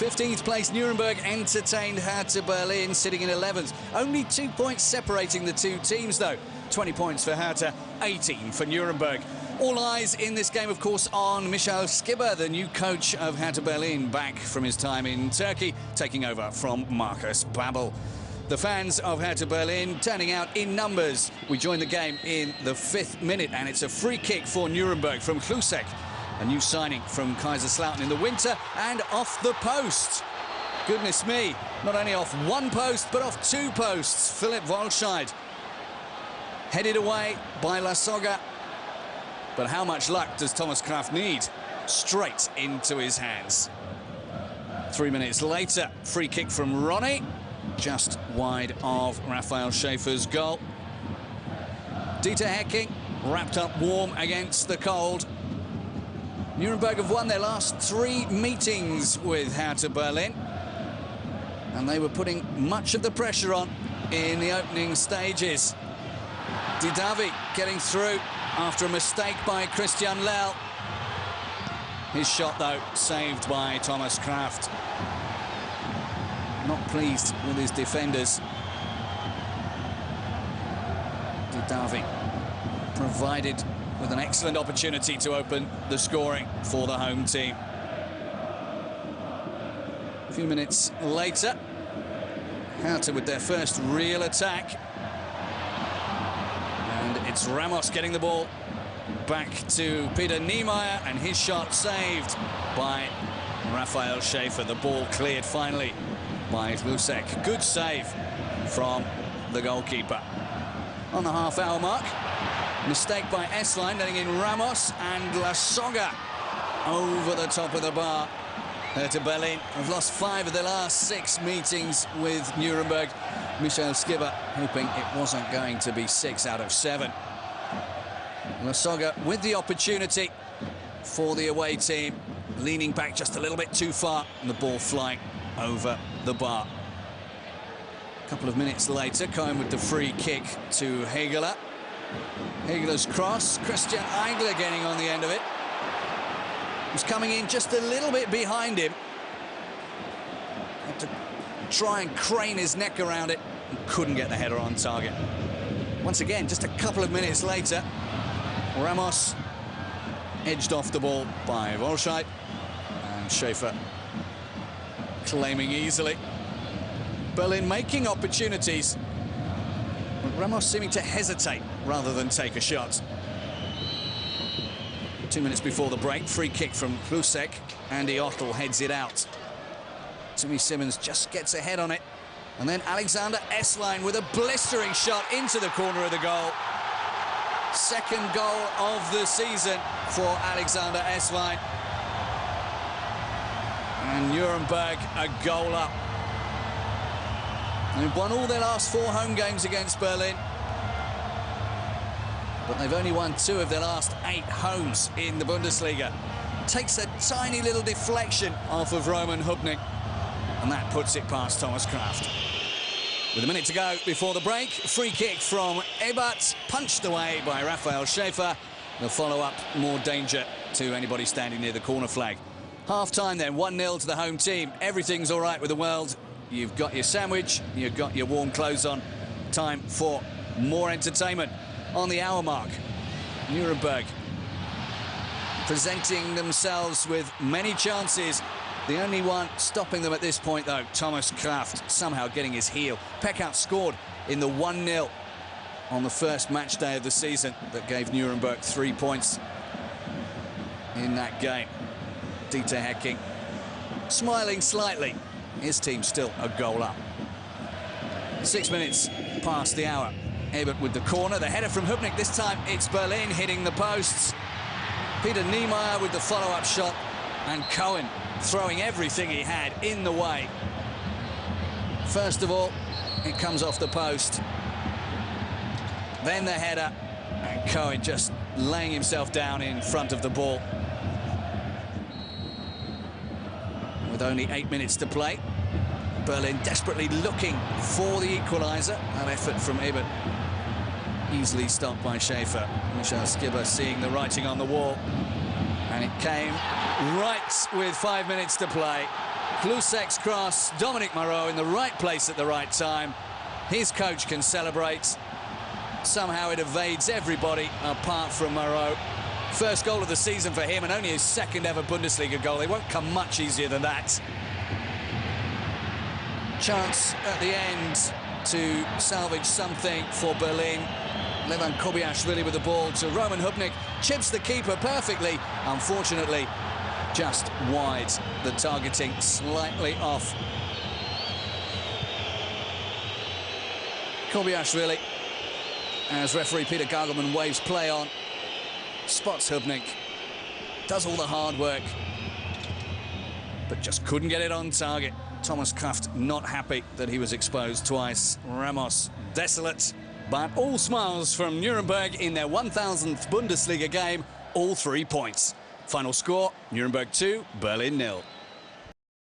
15th place Nuremburg entertained Hertha Berlin, sitting in 11th. Only 2 points separating the two teams, though. 20 points for Hertha, 18 for Nuremberg. All eyes in this game, of course, on Michael Skibber, the new coach of Hertha Berlin, back from his time in Turkey, taking over from Markus Babbel. The fans of Hertha Berlin turning out in numbers. We join the game in the 5th minute, and it's a free kick for Nuremberg from Hlusek. A new signing from Kaiserslautern in the winter, and off the post. Goodness me, not only off one post, but off two posts. Philipp Wohlscheid headed away by La Soga. But how much luck does Thomas Kraft need? Straight into his hands. 3 minutes later, free kick from Ronnie, just wide of Raphael Schäfer's goal. Dieter Hecking wrapped up warm against the cold. Nuremberg have won their last 3 meetings with Hertha Berlin, and they were putting much of the pressure on in the opening stages. Didavi getting through after a mistake by Christian Lell. His shot, though, saved by Thomas Kraft. Not pleased with his defenders. Didavi provided with an excellent opportunity to open the scoring for the home team. A few minutes later, Hertha with their first real attack. And it's Ramos getting the ball back to Peter Niemeyer, and his shot saved by Raphael Schäfer. The ball cleared finally by Hlusek. Good save from the goalkeeper. On the half-hour mark, mistake by Esslein, letting in Ramos, and La Soga over the top of the bar. Hertha Berlin have lost 5 of their last 6 meetings with Nuremberg. Michael Skibber hoping it wasn't going to be 6 out of 7. La Soga with the opportunity for the away team, leaning back just a little bit too far, and the ball flying over the bar. A couple of minutes later, Cohen with the free kick to Hegeler. Hegeler's cross, Christian Eigler getting on the end of it. Was coming in just a little bit behind him. Had to try and crane his neck around it, and couldn't get the header on target. Once again, just a couple of minutes later, Ramos edged off the ball by Wohlscheid, and Schäfer claiming easily. Berlin making opportunities, but Ramos seeming to hesitate rather than take a shot. 2 minutes before the break, free kick from Hlusek. Andy Ottel heads it out. Timmy Simmons just gets ahead on it. And then Alexander Esslein with a blistering shot into the corner of the goal. Second goal of the season for Alexander Esslein. And Nuremberg a goal up. They've won all their last 4 home games against Berlin, but they've only won 2 of their last 8 homes in the Bundesliga. Takes a tiny little deflection off of Roman Hubnik, and that puts it past Thomas Kraft. With a minute to go before the break, free kick from Ebert, punched away by Raphael Schäfer. The follow-up, more danger to anybody standing near the corner flag. Half-time then, 1-0 to the home team. Everything's all right with the world. You've got your sandwich, you've got your warm clothes on. Time for more entertainment. On the hour mark, Nuremberg presenting themselves with many chances. The only one stopping them at this point, though, Thomas Kraft, somehow getting his heel. Peckout scored in the 1-0 on the first match day of the season that gave Nuremberg 3 points in that game. Dieter Hecking smiling slightly. His team still a goal up. 6 minutes past the hour. Ebert with the corner, the header from Hubnik. This time it's Berlin hitting the posts. Peter Niemeyer with the follow-up shot, and Cohen throwing everything he had in the way. First of all, it comes off the post. Then the header, and Cohen just laying himself down in front of the ball. With only 8 minutes to play, Berlin desperately looking for the equaliser. That effort from Ebert easily stopped by Schäfer. Michael Skibber seeing the writing on the wall, and it came right with 5 minutes to play. Glusek's cross, Dominic Moreau in the right place at the right time. His coach can celebrate. Somehow it evades everybody apart from Moreau. First goal of the season for him, and only his second ever Bundesliga goal. It won't come much easier than that. Chance at the end to salvage something for Berlin. Levan Kobiashvili with the ball to Roman Hubnik. Chips the keeper perfectly. Unfortunately, just wide. The targeting slightly off. Kobiashvili, as referee Peter Gagelman waves play on, spots Hubnik, does all the hard work, but just couldn't get it on target. Thomas Kraft not happy that he was exposed twice. Ramos desolate, but all smiles from Nuremburg in their 1000th Bundesliga game, all 3 points. Final score, Nuremberg 2, Berlin 0.